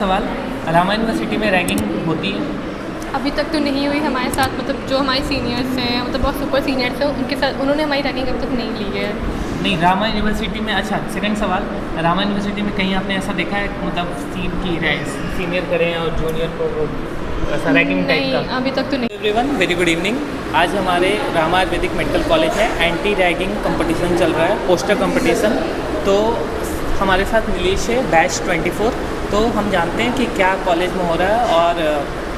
सवाल, रामा यूनिवर्सिटी में रैगिंग होती है? अभी तक तो नहीं हुई हमारे साथ। मतलब जो हमारे सीनियर्स हैं, मतलब बहुत सुपर सीनियर्स हैं, उनके साथ उन्होंने हमारी रैगिंग अभी तक नहीं ली है। नहीं, रामा यूनिवर्सिटी में। अच्छा, सेकंड सवाल, रामा यूनिवर्सिटी में कहीं आपने ऐसा देखा है मतलब सीनियर करें और जूनियर को वो ऐसा रैगिंग टाइप नहीं, का? अभी तक तो नहीं। Everyone, very good evening. आज हमारे रामा आयुर्वेदिक मेडिकल कॉलेज है, एंटी रैगिंग कंपटीशन चल रहा है, पोस्टर कंपटीशन। तो हमारे साथ नीलेश है, बैच 24। तो हम जानते हैं कि क्या कॉलेज में हो रहा है और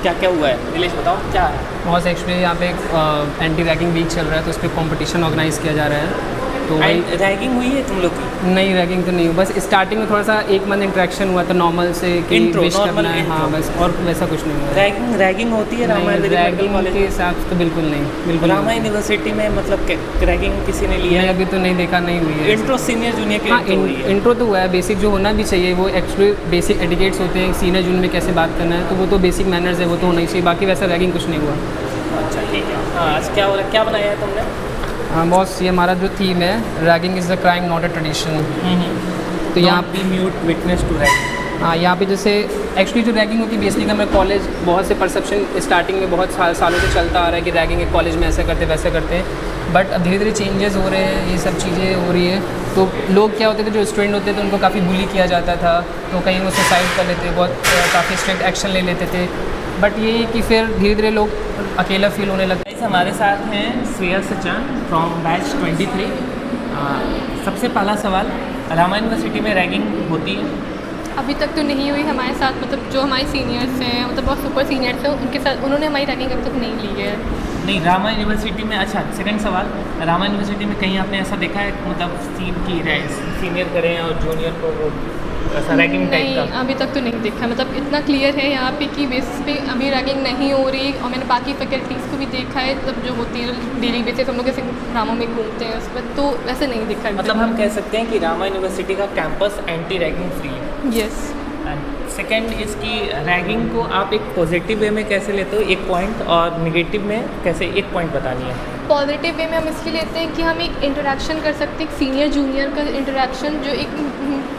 क्या क्या हुआ है। नीलेश बताओ क्या है। बहुत एक्चुअली यहाँ पे एक एंटी रैगिंग वीक चल रहा है, तो उस पर कॉम्पिटिशन ऑर्गेनाइज किया जा रहा है। तो वही रैगिंग हुई है तुम लोग की? नहीं, रैगिंग तो नहीं हुई, बस स्टार्टिंग में थोड़ा सा 1 मंथ इंटरेक्शन हुआ था नॉर्मल से कि Intro, विश normal करना है। intro। हाँ, बस और वैसा कुछ नहीं हुआ। रैगिंग होती है Rama Ayurvedic medical ragging college के में? हिसाब से तो बिल्कुल नहीं, बिल्कुल रामा नहीं। यूनिवर्सिटी में मतलब रैगिंग किसी ने लिया मैं है? अभी तो नहीं देखा, नहीं हुई है। इंट्रो सीनियर जूनियर के हाँ, intro हुई है। इंट्रो तो हुआ है, बेसिक जो होना भी चाहिए वो एक्चुअली बेसिक एटिकेट्स होते हैं, सीनियर जूनियर में कैसे बात करना है, तो वो तो बेसिक मैनर्स है, वो तो होना ही चाहिए। बाकी वैसा रैगिंग कुछ नहीं हुआ। अच्छा, ठीक है। हाँ, आज क्या हो रहा है, क्या बनाया है तुमने? हाँ बॉस, ये हमारा जो थीम है, ragging is a crime not a tradition. तो यहाँ be mute witness to ragging. हाँ, यहाँ पे जैसे एक्चुअली जो रैगिंग होती है बेसिकली हमारे कॉलेज बहुत से परसेप्शन स्टार्टिंग में बहुत सालों से चलता आ रहा है कि रैगिंग एक कॉलेज में ऐसे करते वैसे करते हैं, बट अब धीरे धीरे चेंजेस हो रहे हैं, ये सब चीज़ें हो रही है। तो लोग क्या होते थे, जो स्टूडेंट होते थे उनको काफ़ी बुली किया जाता था, तो कहीं वो सुसाइड कर लेते, बहुत काफ़ी स्ट्रिक्ट एक्शन ले लेते थे। बट ये है कि फिर धीरे धीरे लोग अकेला फील होने लगते। हमारे साथ हैं श्रेया सचान फ्रॉम बैच 23। सबसे पहला सवाल, रामा यूनिवर्सिटी में रैगिंग होती है? अभी तक तो नहीं हुई हमारे साथ। मतलब जो हमारे सीनियर्स हैं, मतलब बहुत सुपर सीनियर्स हैं, उनके साथ उन्होंने हमारी रैगिंग अभी तक नहीं ली है। नहीं, रामा यूनिवर्सिटी में। अच्छा, सेकंड सवाल, रामा यूनिवर्सिटी में कहीं आपने ऐसा देखा है मतलब सीनियर करें और जूनियर को वो ऐसा रैगिंग टाइप नहीं, का? अभी तक तो नहीं देखा। मतलब इतना क्लियर है यहाँ पे कि बेसिस पे अभी रैगिंग नहीं हो रही। और मैंने बाकी फैकल्टीज़ को भी देखा है, मतलब जो होती है डेली बेसिस हम लोग ऐसे रामों में घूमते हैं उस पर, तो वैसे नहीं देखा है। मतलब हम कह सकते हैं कि रामा यूनिवर्सिटी का कैंपस एंटी रैगिंग फ्री है। यस। सेकेंड, इसकी रैगिंग को आप एक पॉजिटिव वे में कैसे लेते हो, 1 पॉइंट, और निगेटिव में कैसे 1 पॉइंट बतानी है? पॉजिटिव वे में हम इसलिए लेते हैं कि हम एक इंटरेक्शन कर सकते हैं, एक सीनियर जूनियर का इंटरेक्शन, जो एक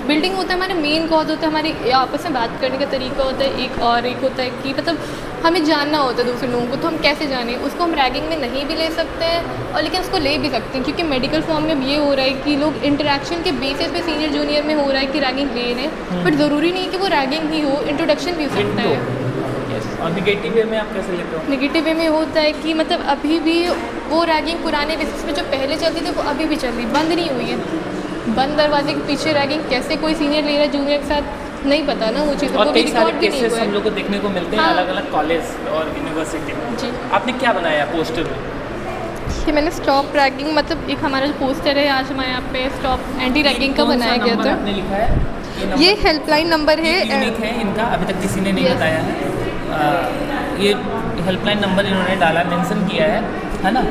बिल्डिंग होता है, हमारे मेन कॉज होता है, हमारे आपस में बात करने का तरीका होता है एक, और एक होता है कि मतलब हमें जानना होता है दूसरे लोगों को, तो हम कैसे जानें उसको। हम रैगिंग में नहीं भी ले सकते हैं और लेकिन उसको ले भी सकते हैं, क्योंकि मेडिकल फॉर्म में ये हो रहा है कि लोग इंटरेक्शन के बेसिस पे सीनियर जूनियर में हो रहा है कि रैगिंग ले रहे हैं, बट ज़रूरी नहीं कि वो रैगिंग ही हो, इंट्रोडक्शन भी हो सकता है। और निगेटिव वे में आप कैसे लेते हो? नेगेटिव वे में होता है कि मतलब अभी भी वो रैगिंग पुराने बेसिस पे जो पहले चलती थी वो अभी भी चल रही, बंद नहीं हुई है। बंद दरवाजे के पीछे रैगिंग कैसे कोई सीनियर ले रहा है जूनियर के साथ, नहीं पता ना वो चीज़, और वो भी कई सारे रिकॉर्ड भी नहीं केसेस हुआ हम है। लोग को देखने को मिलते हैं हाँ। अलग अलग कॉलेज और यूनिवर्सिटी में। जी, आपने क्या बनाया पोस्टर में? कि मैंने स्टॉप रैगिंग, मतलब एक हमारा जो पोस्टर है आज हमारे यहाँ पे स्टॉप एंटी रैगिंग का कौन सा बनाया गया नंबर था। आपने लिखा है? ये हेल्पलाइन नंबर है। यूनिक है इनका, अभी तक किसी ने नहीं Yes. बताया है। ये हेल्पलाइन नंबर इन्होंने डाला, मेंशन किया है ना?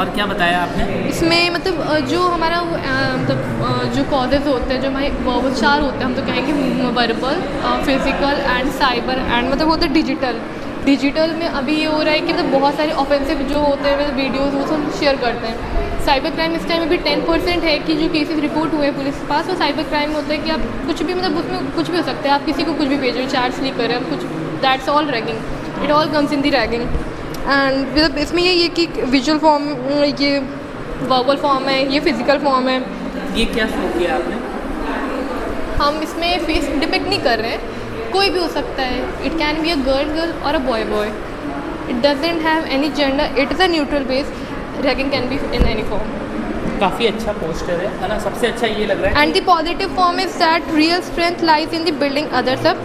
और क्या बताया आपने इसमें मतलब जो हमारा मतलब जो कॉजेज होते हैं, जो हमारे वर्बल 4 होते हैं, हम तो कहेंगे verbal, physical and cyber and मतलब होता है डिजिटल में अभी ये हो रहा है कि मतलब बहुत सारे ऑफेंसिव जो होते हैं वीडियोज़ वो सब शेयर करते हैं। साइबर क्राइम इस टाइम में भी 10% है कि जो केसेस रिपोर्ट हुए हैं पुलिस के पास, वो साइबर क्राइम होता है कि आप कुछ भी मतलब उसमें कुछ भी हो सकता है, आप किसी को कुछ भी भेज रहे हो, चार्ज नहीं कर रहे हो कुछ, that's all ragging, it all comes in the ragging. And मतलब इसमें यही है कि विजुअल फॉर्म, ये वर्बल फॉर्म है, ये फिजिकल फॉर्म है। ये क्या शो किया आपने? हम इसमें फेस डिपिक्ट नहीं कर रहे हैं, कोई भी हो सकता है, it can be a girl और a boy, it doesn't have any gender, it is a neutral base, ragging can be in any form. काफ़ी अच्छा पोस्टर है ना? सबसे अच्छा ये लग रहा है and the positive form is that real strength lies in the building others up,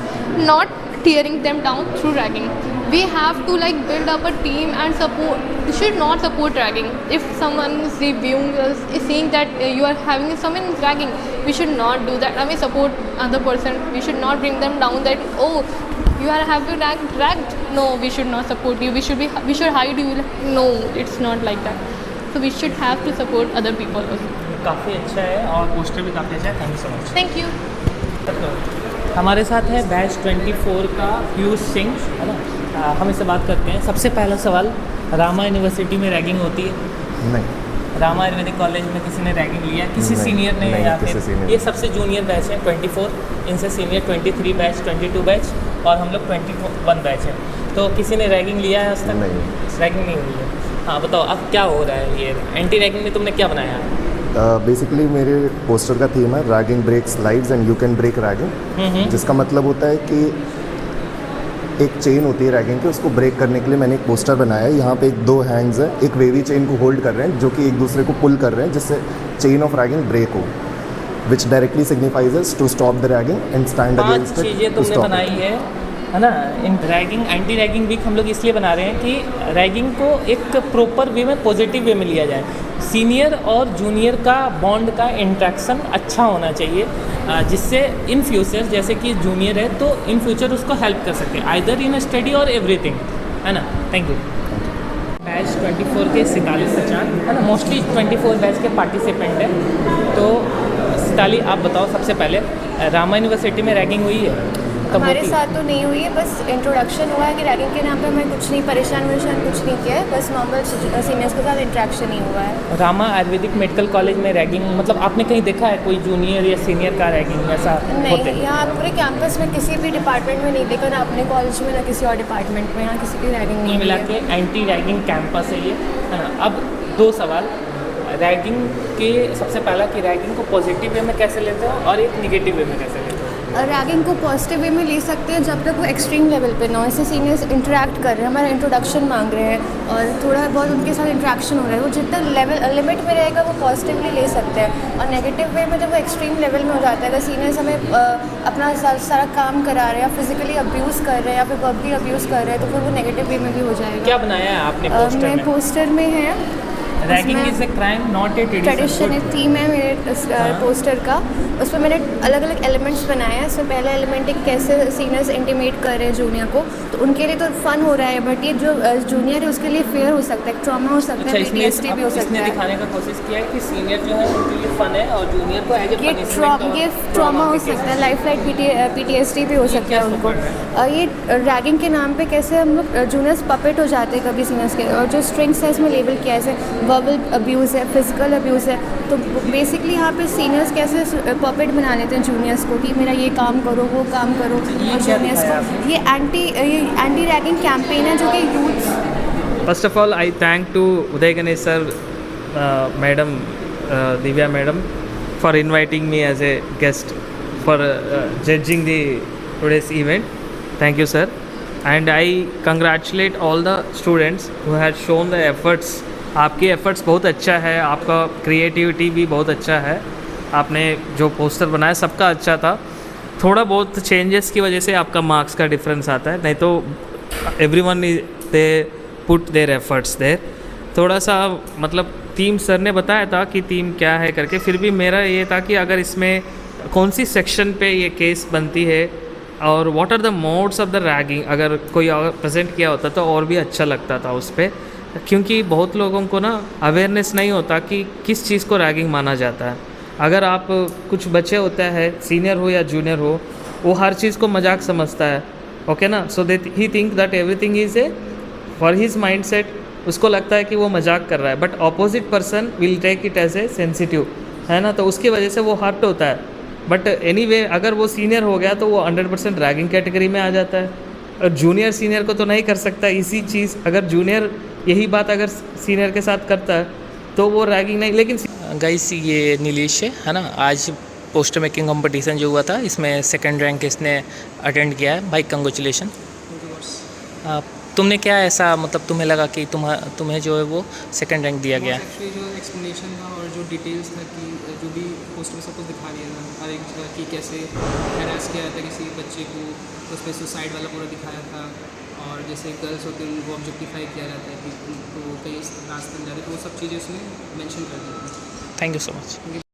not tearing them down through ragging. We have to like build up a team and support. We should not support ragging. If someone is viewing us, is seeing that you are having someone ragging, we should not do that. I mean, support other person. We should not bring them down. That you are having ragged. No, we should not support you. We should hide you. No, it's not like that. So we should have to support other people also. काफ़ी अच्छा है और poster भी काफ़ी अच्छा है। Thank you so much. Thank you. हमारे साथ है बैच 24 का पीयूष सिंह, है ना? हम इससे बात करते हैं। सबसे पहला सवाल, रामा यूनिवर्सिटी में रैगिंग होती है? नहीं। रामा आयुर्वेदिक कॉलेज में किसी ने रैगिंग लिया, किसी नहीं, सीनियर ने, नहीं, या किसी फिर senior ये ने। सबसे जूनियर बैच है 24, इनसे सीनियर 23 बैच, 22 बैच, और हम लोग 21 बैच है। तो किसी ने रैगिंग लिया है आज तक? नहीं। रैगिंग नहीं हुई है। हाँ बताओ अब क्या हो रहा है ये एंटी रैगिंग में, तुमने क्या बनाया? बेसिकली मेरे पोस्टर का थीम है ragging breaks lives and you can break ragging, जिसका मतलब होता है कि एक चेन होती है रैगिंग की, उसको ब्रेक करने के लिए मैंने एक पोस्टर बनाया है। यहाँ पे दो हैंड्स है, एक वेवी चेन को होल्ड कर रहे हैं जो कि एक दूसरे को पुल कर रहे हैं, जिससे चेन ऑफ रैगिंग ब्रेक हो, which directly signifies to stop the ragging and stand 5 against it चीज़ें टू तुमने स्टॉप बनाई है ना। In ragging anti ragging week हम लोग इसलिए बना रहे हैं कि रैगिंग को एक प्रॉपर वे में, पॉजिटिव वे में लिया जाए। सीनियर और जूनियर का बॉन्ड का इंट्रैक्शन अच्छा होना चाहिए, जिससे इन फ्यूचर जैसे कि जूनियर है तो इन फ्यूचर उसको हेल्प कर सके आइदर इन स्टडी और एवरीथिंग, है ना। Thank you. बैच 24 के 47 बच्चान है ना, मोस्टली 24 बैच के पार्टिसिपेंट हैं। तो सिताली आप बताओ सबसे पहले, रामा यूनिवर्सिटी में रैगिंग हुई है? कब हमारे होती है? साथ तो नहीं हुई है, बस इंट्रोडक्शन हुआ है कि रैगिंग के नाम पे हमें कुछ नहीं परेशान कुछ नहीं किया है, बस नॉर्मल सीनियर्स के साथ इंट्रैक्शन ही हुआ है। रामा आयुर्वेदिक मेडिकल कॉलेज में रैगिंग, मतलब आपने कहीं देखा है कोई जूनियर या सीनियर का रैगिंग ऐसा होते? नहीं, यहाँ पूरे कैंपस में किसी भी डिपार्टमेंट में नहीं देखा, ना अपने कॉलेज में ना किसी और डिपार्टमेंट में, यहाँ किसी की रैगिंग कुल नहीं मिला हुई के एंटी रैगिंग कैंपस है ये, है ना। अब 2 सवाल, रैगिंग के सबसे पहला कि रैगिंग को पॉजिटिव वे में कैसे लेते हो और एक निगेटिव वे में कैसे लेते हो? है। रैगिंग को पॉजिटिव वे में ले सकते हैं जब तक वो एक्सट्रीम लेवल पे ना हो। इससे सीनियर्स इंटरेक्ट कर रहे हैं, हमारा इंट्रोडक्शन मांग रहे हैं और थोड़ा बहुत उनके साथ इंट्रैक्शन हो रहा है, वो जितना लेवल लिमिट में रहेगा वो पॉजिटिवली ले सकते हैं। और नेगेटिव वे में जब वो एक्सट्रीम लेवल में हो जाता है, अगर सीनियर्स हमें अपना सारा काम करा रहे हैं या फिजिकली अब्यूज़ कर रहे हैं या फिर वर्बली अब्यूज़ कर रहे हैं, तो फिर वो नेगेटिव वे में भी हो जाएगा। क्या बनाया है आपने पोस्टर मैं में? पोस्टर में है ragging is a crime not a tradition, एक थीम है मेरे पोस्टर का। उसमें मैंने अलग अलग एलिमेंट्स बनाए हैं। इसमें पहला एलिमेंट है कैसे सीनियर्स इंटीमेट कर रहे हैं जूनियर को, तो उनके लिए तो फन हो रहा है, बट ये जो जूनियर है उसके लिए फेयर हो सकता है, ट्रॉमा हो सकता अच्छा, है, इसमें PTSD भी हो सकता इसने है। दिखाने का कोशिश किया है कि सीनियर जो है उनके लिए फन है और जूनियर को एज ए ये ट्रॉमा हो सकता है, लाइफ लाइक PTSD भी हो सकता है उनको। ये रैगिंग के नाम पे कैसे हम लोग जूनियर्स पपेट हो जाते हैं कभी सीनियर्स के, और जो स्ट्रिंग्स है इसमें लेबल किया है, जैसे वर्बल अब्यूज़ है, फिजिकल अब्यूज़ है। तो बेसिकली यहाँ पे सीनियर्स कैसे पपेट बना लेते हैं जूनियर्स को कि मेरा ये काम करो वो काम करो, और जूनियर्स को ये एंटी रैगिंग कैंपेन है जो कि youth. First of all, I thank to Uday Ganesh sir, Madam Divya Madam, for inviting me as a guest for judging the today's event. Thank you, sir. And I congratulate all the students who had shown the efforts. आपके efforts बहुत अच्छा है, आपका creativity भी बहुत अच्छा है, आपने जो पोस्टर बनाया सबका अच्छा था। थोड़ा बहुत चेंजेस की वजह से आपका मार्क्स का डिफरेंस आता है, नहीं तो everyone they put their efforts there. थोड़ा सा मतलब थीम सर ने बताया था कि थीम क्या है करके, फिर भी मेरा ये था कि अगर इसमें कौन सी सेक्शन पे ये केस बनती है और what are the modes of the ragging, अगर कोई और प्रेजेंट किया होता तो और भी अच्छा लगता था उस पर, क्योंकि बहुत लोगों को ना अवेयरनेस नहीं होता कि किस चीज़ को रैगिंग माना जाता है। अगर आप कुछ बच्चे होता है, सीनियर हो या जूनियर हो, वो हर चीज़ को मजाक समझता है, ओके ना, so they he think that everything is a for his mindset, उसको लगता है कि वो मजाक कर रहा है, but opposite person will take it as a sensitive, है ना, तो उसकी वजह से वो हर्ट होता है। बट एनीवे अगर वो सीनियर हो गया तो वो 100% रैगिंग कैटेगरी में आ जाता है, और जूनियर सीनियर को तो नहीं कर सकता इसी चीज़। अगर जूनियर यही बात अगर सीनियर के साथ करता है तो वो रैगिंग नहीं। लेकिन गाइस ये नीलेश है ना, आज पोस्टर मेकिंग कंपटीशन जो हुआ था इसमें 2nd रैंक इसने अटेंड किया है, भाई कंग्रेचुलेशन। तुमने क्या ऐसा मतलब तुम्हें लगा कि तुम्हें जो है वो 2nd रैंक दिया गया? एक्चुअली जो एक्सप्लेनेशन था और जो डिटेल्स था कि जो भी पोस्टर में सब कुछ दिखा दिया था, हर एक जगह कि कैसे हैरेस किया जाता है किसी बच्चे को, उस पर सुसाइड वाला पूरा दिखाया था, और जैसे गर्ल्स होते हैं उनको ऑब्जेक्टिफाई किया जाता है कि तो कई रास्ते में जाते, तो वो सब चीज़ें उसमें मेंशन कर दी थी। Thank you so much.